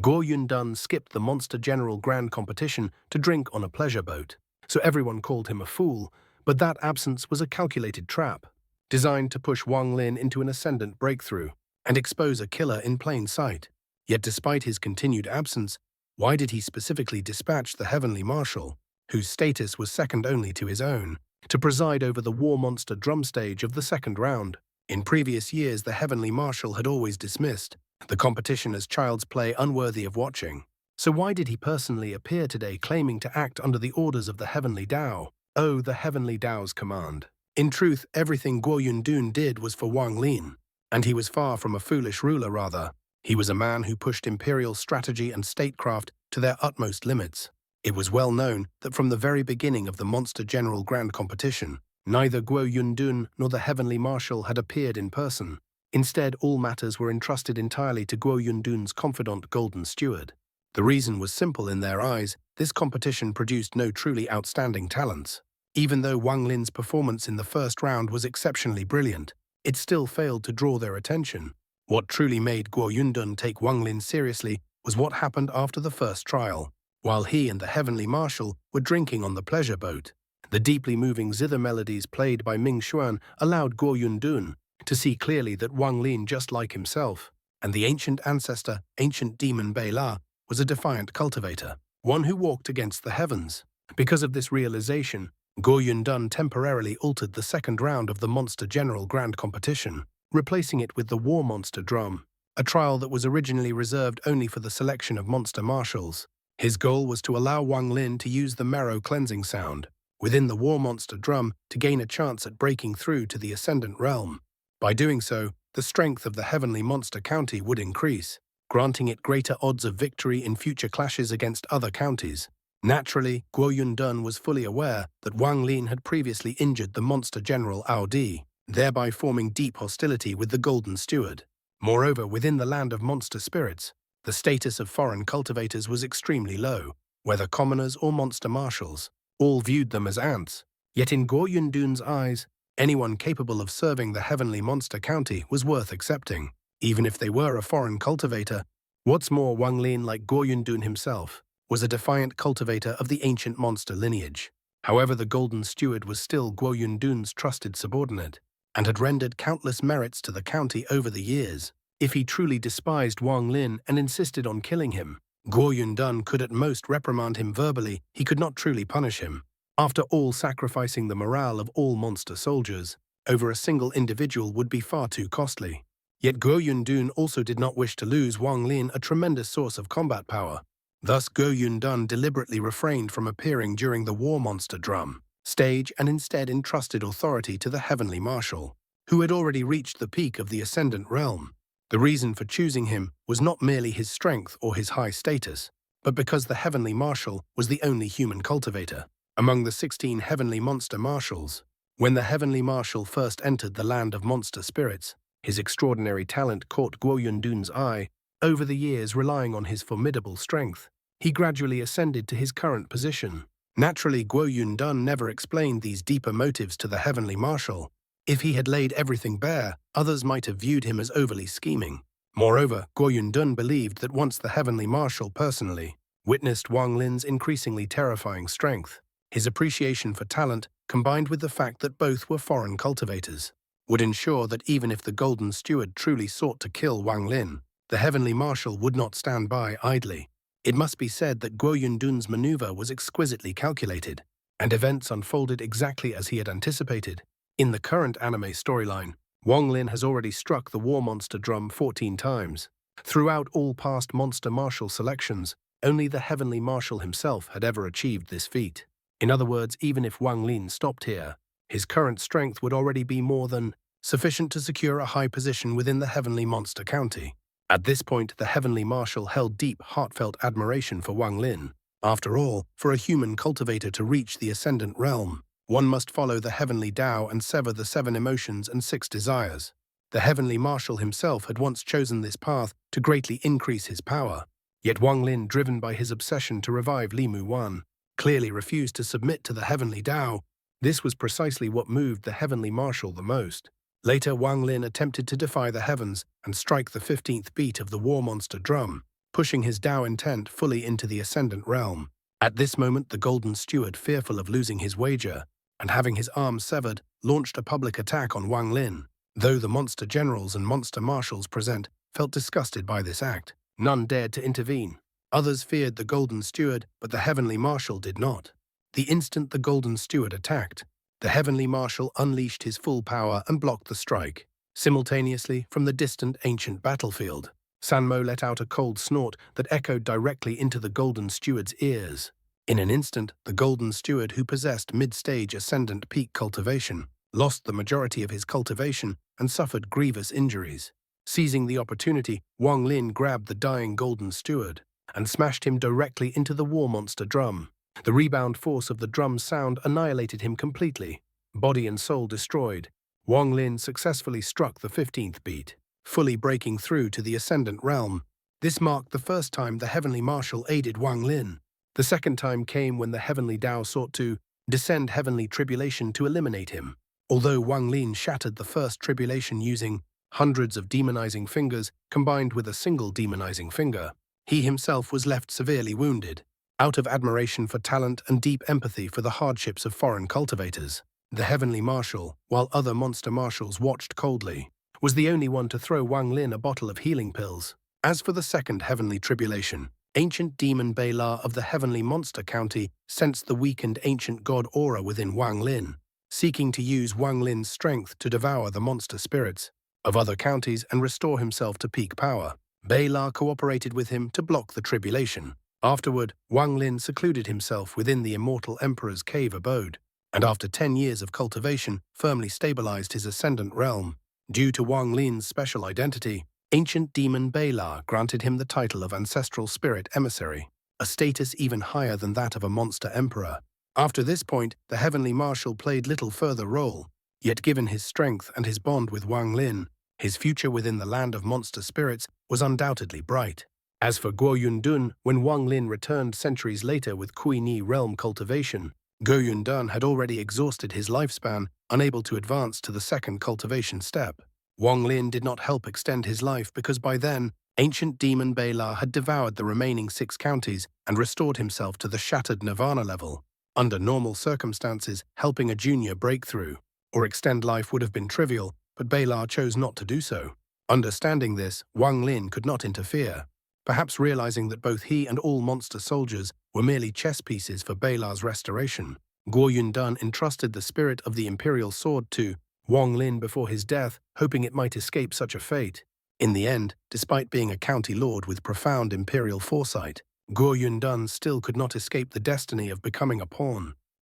Guo Yundun skipped the Monster General Grand Competition to drink on a pleasure boat, so everyone called him a fool, but that absence was a calculated trap, designed to push Wang Lin into an Ascendant breakthrough and expose a killer in plain sight. Yet despite his continued absence, why did he specifically dispatch the Heavenly Marshal, whose status was second only to his own, to preside over the War Monster drum stage of the second round? In previous years, the Heavenly Marshal had always dismissed the competition as child's play unworthy of watching. So why did he personally appear today claiming to act under the orders of the Heavenly Tao? Oh, the Heavenly Tao's command. In truth, everything Guo Yundun did was for Wang Lin, and he was far from a foolish ruler, rather. He was a man who pushed imperial strategy and statecraft to their utmost limits. It was well known that from the very beginning of the Monster General Grand Competition, neither Guo Yundun nor the Heavenly Marshal had appeared in person. Instead, all matters were entrusted entirely to Guo Yundun's confidant Golden Steward. The reason was simple in their eyes: this competition produced no truly outstanding talents. Even though Wang Lin's performance in the first round was exceptionally brilliant, it still failed to draw their attention. What truly made Guo Yundun take Wang Lin seriously was what happened after the first trial. While he and the Heavenly Marshal were drinking on the pleasure boat, the deeply moving zither melodies played by Ming Xuan allowed Guo Yundun to see clearly that Wang Lin, just like himself, and the ancient ancestor, ancient demon Bei La, was a defiant cultivator, one who walked against the heavens. Because of this realization, Guo Yundun temporarily altered the second round of the Monster General Grand Competition, replacing it with the War Monster Drum, a trial that was originally reserved only for the selection of monster marshals. His goal was to allow Wang Lin to use the marrow cleansing sound within the War Monster Drum to gain a chance at breaking through to the Ascendant realm. By doing so, the strength of the Heavenly Monster County would increase, granting it greater odds of victory in future clashes against other counties. Naturally, Guo Yundun was fully aware that Wang Lin had previously injured the Monster General Ao Di, thereby forming deep hostility with the Golden Steward. Moreover, within the land of monster spirits, the status of foreign cultivators was extremely low. Whether commoners or monster marshals, all viewed them as ants. Yet in Guo Yundun's eyes, anyone capable of serving the Heavenly Monster County was worth accepting, even if they were a foreign cultivator. What's more, Wang Lin, like Guo Yundun himself, was a defiant cultivator of the ancient monster lineage. However, the Golden Steward was still Guo Yundun's trusted subordinate, and had rendered countless merits to the county over the years. If he truly despised Wang Lin and insisted on killing him, Guo Yundun could at most reprimand him verbally. He could not truly punish him. After all, sacrificing the morale of all monster soldiers over a single individual would be far too costly. Yet Guo Yundun also did not wish to lose Wang Lin, a tremendous source of combat power. Thus, Guo Yundun deliberately refrained from appearing during the War Monster Drum stage and instead entrusted authority to the Heavenly Marshal, who had already reached the peak of the Ascendant realm. The reason for choosing him was not merely his strength or his high status, but because the Heavenly Marshal was the only human cultivator among the 16 Heavenly Monster Marshals. When the Heavenly Marshal first entered the land of monster spirits, his extraordinary talent caught Guo Yundun's eye. Over the years, relying on his formidable strength, he gradually ascended to his current position. Naturally, Guo Yundun never explained these deeper motives to the Heavenly Marshal. If he had laid everything bare, others might have viewed him as overly scheming. Moreover, Guo Yundun believed that once the Heavenly Marshal personally witnessed Wang Lin's increasingly terrifying strength, his appreciation for talent, combined with the fact that both were foreign cultivators, would ensure that even if the Golden Steward truly sought to kill Wang Lin, the Heavenly Marshal would not stand by idly. It must be said that Guo Yundun's maneuver was exquisitely calculated, and events unfolded exactly as he had anticipated. In the current anime storyline, Wang Lin has already struck the War Monster Drum 14 times. Throughout all past Monster Marshal selections, only the Heavenly Marshal himself had ever achieved this feat. In other words, even if Wang Lin stopped here, his current strength would already be more than sufficient to secure a high position within the Heavenly Monster County. At this point, the Heavenly Marshal held deep, heartfelt admiration for Wang Lin. After all, for a human cultivator to reach the Ascendant realm, one must follow the Heavenly Tao and sever the 7 emotions and 6 desires. The Heavenly Marshal himself had once chosen this path to greatly increase his power. Yet Wang Lin, driven by his obsession to revive Li Muwan, clearly refused to submit to the Heavenly Tao. This was precisely what moved the Heavenly Marshal the most. Later, Wang Lin attempted to defy the heavens and strike the 15th beat of the War Monster Drum. pushing his Dao intent fully into the Ascendant realm. At this moment, the Golden Steward, fearful of losing his wager, and having his arms severed, launched a public attack on Wang Lin. Though the monster generals and monster marshals present felt disgusted by this act, none dared to intervene. Others feared the Golden Steward, but the Heavenly Marshal did not. The instant the Golden Steward attacked, the Heavenly Marshal unleashed his full power and blocked the strike. Simultaneously, from the distant ancient battlefield, Sanmo let out a cold snort that echoed directly into the Golden Steward's ears. In an instant, the Golden Steward, who possessed mid-stage Ascendant peak cultivation, lost the majority of his cultivation and suffered grievous injuries. Seizing the opportunity, Wang Lin grabbed the dying Golden Steward and smashed him directly into the war monster drum. The rebound force of the drum's sound annihilated him completely. Body and soul destroyed, Wang Lin successfully struck the 15th beat, fully breaking through to the Ascendant realm. This marked the first time the Heavenly Marshal aided Wang Lin. The second time came when the Heavenly Dao sought to descend Heavenly Tribulation to eliminate him. Although Wang Lin shattered the first tribulation using hundreds of demonizing fingers combined with a single demonizing finger, he himself was left severely wounded. Out of admiration for talent and deep empathy for the hardships of foreign cultivators, the Heavenly Marshal, while other monster marshals watched coldly, was the only one to throw Wang Lin a bottle of healing pills. As for the second Heavenly Tribulation, ancient demon Bela of the Heavenly Monster County sensed the weakened ancient god aura within Wang Lin, seeking to use Wang Lin's strength to devour the monster spirits of other counties and restore himself to peak power. Bela cooperated with him to block the tribulation. Afterward, Wang Lin secluded himself within the Immortal Emperor's cave abode, and after 10 years of cultivation, firmly stabilized his Ascendant realm. Due to Wang Lin's special identity, ancient demon Bela granted him the title of Ancestral Spirit Emissary, a status even higher than that of a monster emperor. After this point, the Heavenly Marshal played little further role, yet given his strength and his bond with Wang Lin, his future within the land of monster spirits was undoubtedly bright. As for Guo Yundun, when Wang Lin returned centuries later with Kui Ni realm cultivation, Guo Yundun had already exhausted his lifespan, unable to advance to the second cultivation step. Wang Lin did not help extend his life because by then, ancient demon Bela had devoured the remaining 6 counties and restored himself to the shattered Nirvana level. Under normal circumstances, helping a junior break through or extend life would have been trivial, but Bela chose not to do so. Understanding this, Wang Lin could not interfere, perhaps realizing that both he and all monster soldiers were merely chess pieces for Bela's restoration. Guo Yundun entrusted the spirit of the Imperial Sword to Wang Lin before his death, hoping it might escape such a fate. In the end, despite being a county lord with profound imperial foresight, Guo Yundun still could not escape the destiny of becoming a pawn.